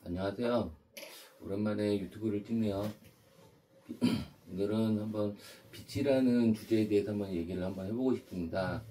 안녕하세요. 오랜만에 유튜브를 찍네요. 오늘은 한번 빛이라는 주제에 대해서 한번 얘기를 한번 해보고 싶습니다.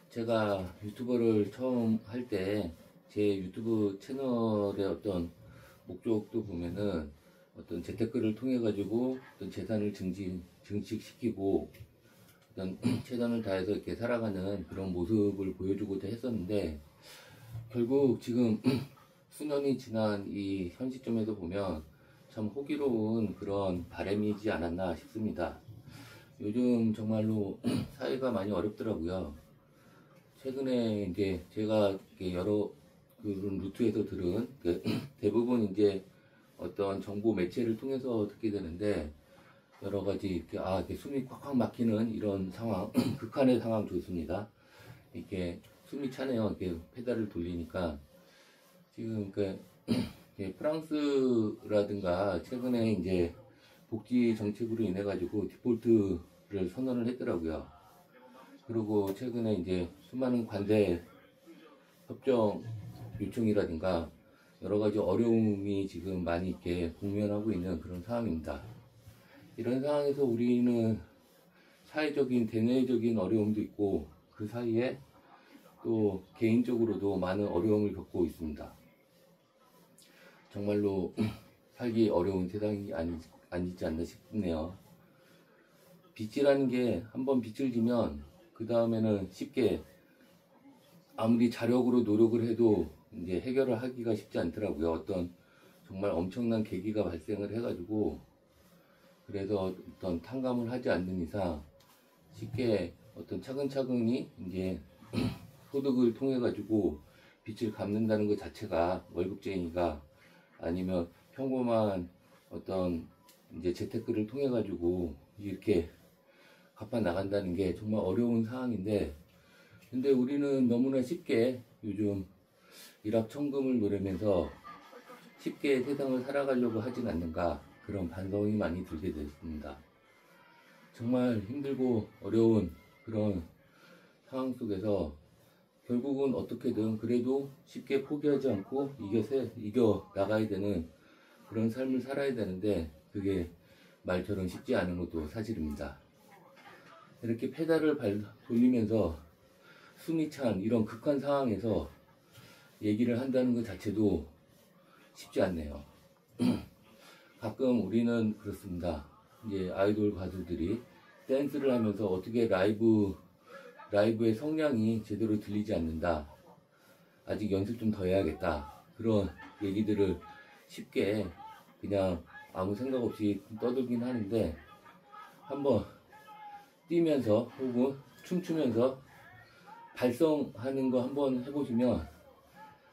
제가 유튜버를 처음 할 때 제 유튜브 채널의 어떤 목적도 보면은 어떤 재테크를 통해 가지고 어떤 재산을 증식시키고 어떤 최선을 다해서 이렇게 살아가는 그런 모습을 보여주고자 했었는데, 결국 지금 수년이 지난 이 현 시점에서 보면 참 호기로운 그런 바람이지 않았나 싶습니다. 요즘 정말로 사회가 많이 어렵더라고요. 최근에 이제 제가 여러 그런 루트에서 들은 대부분 이제 어떤 정보 매체를 통해서 듣게 되는데, 여러 가지 이렇게 숨이 꽉꽉 막히는 이런 상황, 극한의 상황 좋습니다. 이렇게 숨이 차네요. 이렇게 페달을 돌리니까. 지금 프랑스라든가 최근에 이제 복지 정책으로 인해 가지고 디폴트를 선언을 했더라고요. 그리고 최근에 이제 수많은 관세 협정 요청이라든가 여러 가지 어려움이 지금 많이 이렇게 공면하고 있는 그런 상황입니다. 이런 상황에서 우리는 사회적인, 대내적인 어려움도 있고, 그 사이에 또 개인적으로도 많은 어려움을 겪고 있습니다. 정말로 살기 어려운 세상이 아니지 않나 싶네요. 빚이라는 게 한번 빚을 지면 그 다음에는 쉽게 아무리 자력으로 노력을 해도 이제 해결을 하기가 쉽지 않더라고요. 어떤 정말 엄청난 계기가 발생을 해가지고, 그래서 어떤 탕감을 하지 않는 이상 쉽게 어떤 차근차근히 이제 소득을 통해 가지고 빚을 갚는다는 것 자체가, 월급쟁이가 아니면 평범한 어떤 이제 재테크를 통해 가지고 이렇게 갚아 나간다는 게 정말 어려운 상황인데, 근데 우리는 너무나 쉽게 요즘 일확천금을 노리면서 쉽게 세상을 살아가려고 하진 않는가, 그런 반성이 많이 들게 됐습니다. 정말 힘들고 어려운 그런 상황 속에서 결국은 어떻게든 그래도 쉽게 포기하지 않고 이겨 나가야 되는 그런 삶을 살아야 되는데, 그게 말처럼 쉽지 않은 것도 사실입니다. 이렇게 페달을 돌리면서 숨이 찬 이런 극한 상황에서 얘기를 한다는 것 자체도 쉽지 않네요. 가끔 우리는 그렇습니다. 이제 아이돌 가수들이 댄스를 하면서 어떻게 라이브의 성량이 제대로 들리지 않는다, 아직 연습 좀 더 해야겠다, 그런 얘기들을 쉽게 그냥 아무 생각 없이 떠들긴 하는데, 한번 뛰면서 혹은 춤추면서 발성하는 거 한번 해보시면,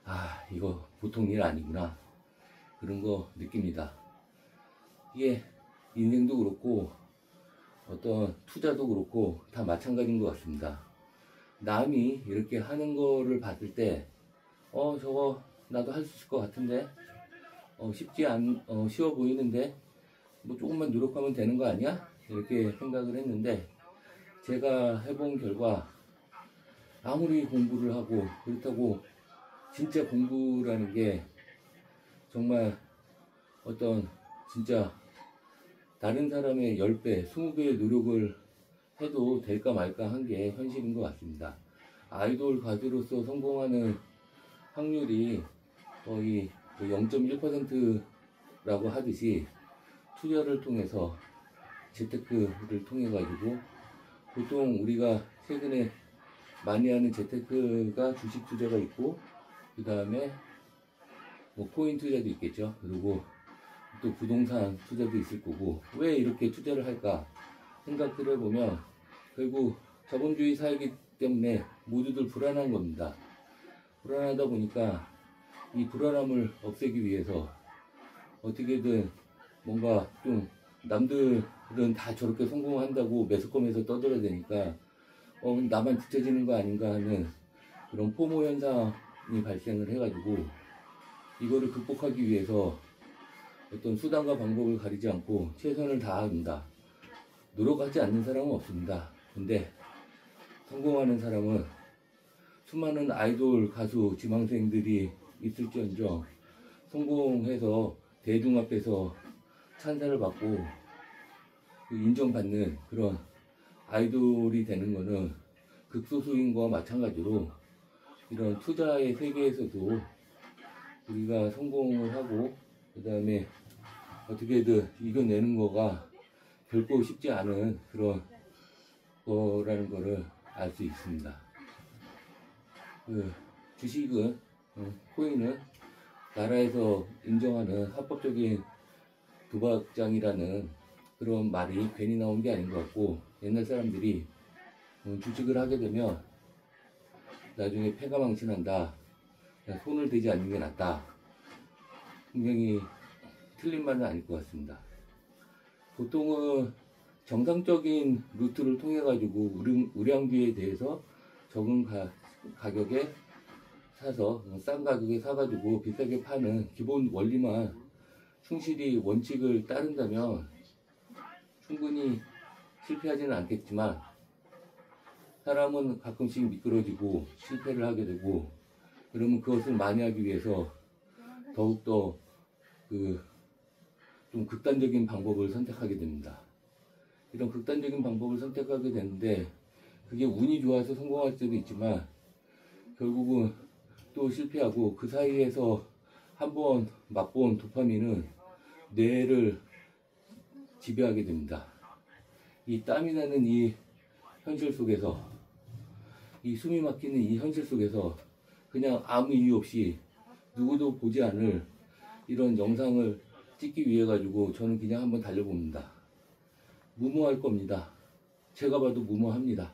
아, 이거 보통 일 아니구나, 그런 거 느낍니다. 이게 인생도 그렇고 어떤 투자도 그렇고 다 마찬가지인 것 같습니다. 남이 이렇게 하는 거를 봤을 때 저거 나도 할 수 있을 것 같은데, 쉬워 보이는데 뭐 조금만 노력하면 되는 거 아니야? 이렇게 생각을 했는데, 제가 해본 결과 아무리 공부를 하고 그렇다고 진짜 공부라는 게 정말 어떤 진짜 다른 사람의 10배, 20배의 노력을 해도 될까 말까 한 게 현실인 것 같습니다. 아이돌 가수로서 성공하는 확률이 거의 0.1%라고 하듯이, 투자를 통해서 재테크를 통해 가지고, 보통 우리가 최근에 많이 하는 재테크가 주식 투자가 있고, 그 다음에 뭐 코인 투자도 있겠죠. 그리고 또 부동산 투자도 있을 거고, 왜 이렇게 투자를 할까 생각을 해보면 결국 자본주의 사회이기 때문에 모두들 불안한 겁니다. 불안하다 보니까 이 불안함을 없애기 위해서 어떻게든 뭔가 좀, 남들은 다 저렇게 성공한다고 매스컴에서 떠들어야 되니까 나만 뒤처지는 거 아닌가 하는 그런 포모 현상이 발생을 해가지고, 이거를 극복하기 위해서 어떤 수단과 방법을 가리지 않고 최선을 다합니다. 노력하지 않는 사람은 없습니다. 근데 성공하는 사람은 수많은 아이돌 가수 지망생들이 있을지언정 성공해서 대중 앞에서 찬사를 받고 인정받는 그런 아이돌이 되는 거는 극소수인 거와 마찬가지로 이런 투자의 세계에서도 우리가 성공을 하고 그 다음에 어떻게든 이겨내는 거가 결코 쉽지 않은 그런 거라는 거를 알 수 있습니다. 주식은, 코인은 나라에서 인정하는 합법적인 도박장이라는 그런 말이 괜히 나온 게 아닌 것 같고, 옛날 사람들이 주식을 하게 되면 나중에 패가 망신한다, 손을 대지 않는 게 낫다, 분명히 틀린 말은 아닐 것 같습니다. 보통은 정상적인 루트를 통해 가지고 우량주에 대해서 적은 가격에 사서 싼 가격에 사가지고 비싸게 파는 기본 원리만 충실히 원칙을 따른다면 충분히 실패하지는 않겠지만, 사람은 가끔씩 미끄러지고 실패를 하게 되고, 그러면 그것을 만회하기 위해서 더욱더 좀 극단적인 방법을 선택하게 됩니다. 이런 극단적인 방법을 선택하게 되는데, 그게 운이 좋아서 성공할 수도 있지만 결국은 또 실패하고, 그 사이에서 한번 맛본 도파민은 뇌를 지배하게 됩니다. 이 땀이 나는 이 현실 속에서, 이 숨이 막히는 이 현실 속에서 그냥 아무 이유 없이 누구도 보지 않을 이런 영상을 찍기 위해 가지고 저는 그냥 한번 달려봅니다. 무모할 겁니다. 제가 봐도 무모합니다.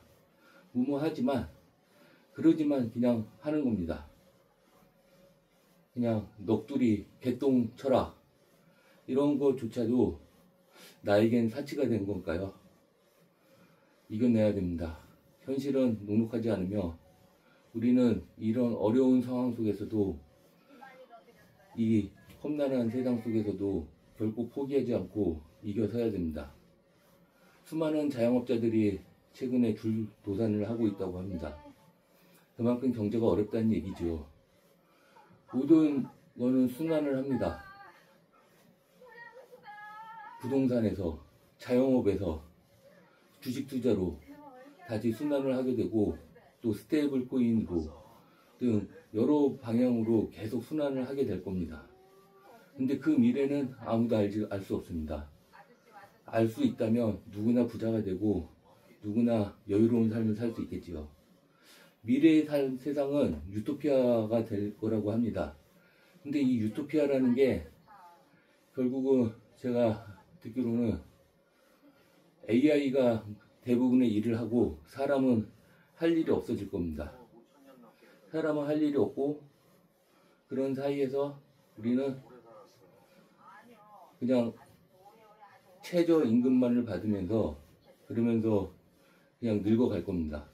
무모하지만, 그러지만 그냥 하는 겁니다. 그냥 넋두리, 개똥 철학, 이런 것조차도 나에겐 사치가 된 걸까요? 이겨내야 됩니다. 현실은 녹록하지 않으며 우리는 이런 어려운 상황 속에서도, 이 험난한 세상 속에서도 결코 포기하지 않고 이겨서야 됩니다. 수많은 자영업자들이 최근에 줄도산을 하고 있다고 합니다. 그만큼 경제가 어렵다는 얘기죠. 모든 거는 순환을 합니다. 부동산에서, 자영업에서, 주식 투자로 다시 순환을 하게 되고, 또 스테이블 코인으로 등 여러 방향으로 계속 순환을 하게 될 겁니다. 근데 그 미래는 아무도 알 수 없습니다. 알 수 있다면 누구나 부자가 되고 누구나 여유로운 삶을 살 수 있겠지요. 미래의 세상은 유토피아가 될 거라고 합니다. 근데 이 유토피아라는 게 결국은 제가 듣기로는 AI가 대부분의 일을 하고 사람은 할 일이 없어질 겁니다. 사람은 할 일이 없고, 그런 사이에서 우리는 그냥 최저임금만을 받으면서, 그러면서 그냥 늙어갈 겁니다.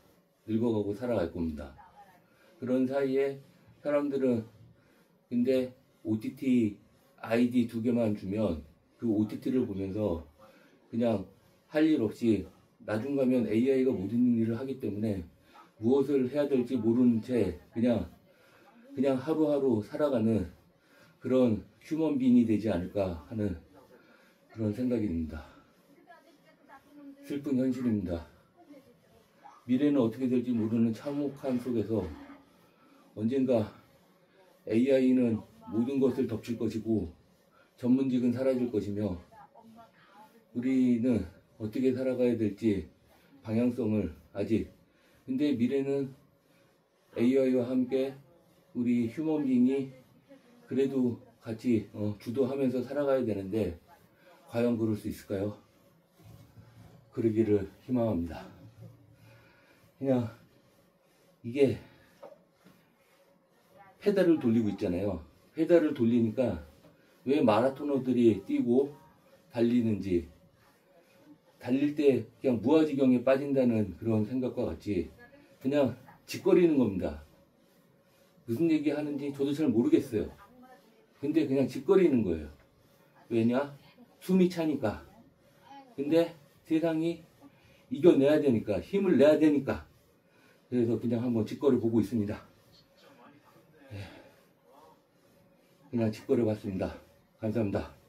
늙어가고 살아갈 겁니다. 그런 사이에 사람들은 근데 OTT 아이디 2개만 주면 그 OTT를 보면서 그냥 할 일 없이, 나중 가면 AI가 모든 일을 하기 때문에 무엇을 해야 될지 모르는 채 그냥 하루하루 살아가는 그런 휴먼빈이 되지 않을까 하는 그런 생각이 듭니다. 슬픈 현실입니다. 미래는 어떻게 될지 모르는 참혹함 속에서 언젠가 AI는 모든 것을 덮칠 것이고 전문직은 사라질 것이며, 우리는 어떻게 살아가야 될지 방향성을 아직, 근데 미래는 AI와 함께 우리 휴먼빈이 그래도 같이 주도하면서 살아가야 되는데, 과연 그럴 수 있을까요? 그러기를 희망합니다. 그냥 이게 페달을 돌리고 있잖아요. 페달을 돌리니까 왜 마라토너들이 뛰고 달리는지, 달릴 때 그냥 무아지경에 빠진다는 그런 생각과 같이 그냥 짓거리는 겁니다. 무슨 얘기 하는지 저도 잘 모르겠어요. 근데 그냥 짓거리는 거예요. 왜냐? 숨이 차니까. 근데 세상이 이겨내야 되니까, 힘을 내야 되니까. 그래서 그냥 한번 짓거리 보고 있습니다. 그냥 직거래 받습니다. 감사합니다.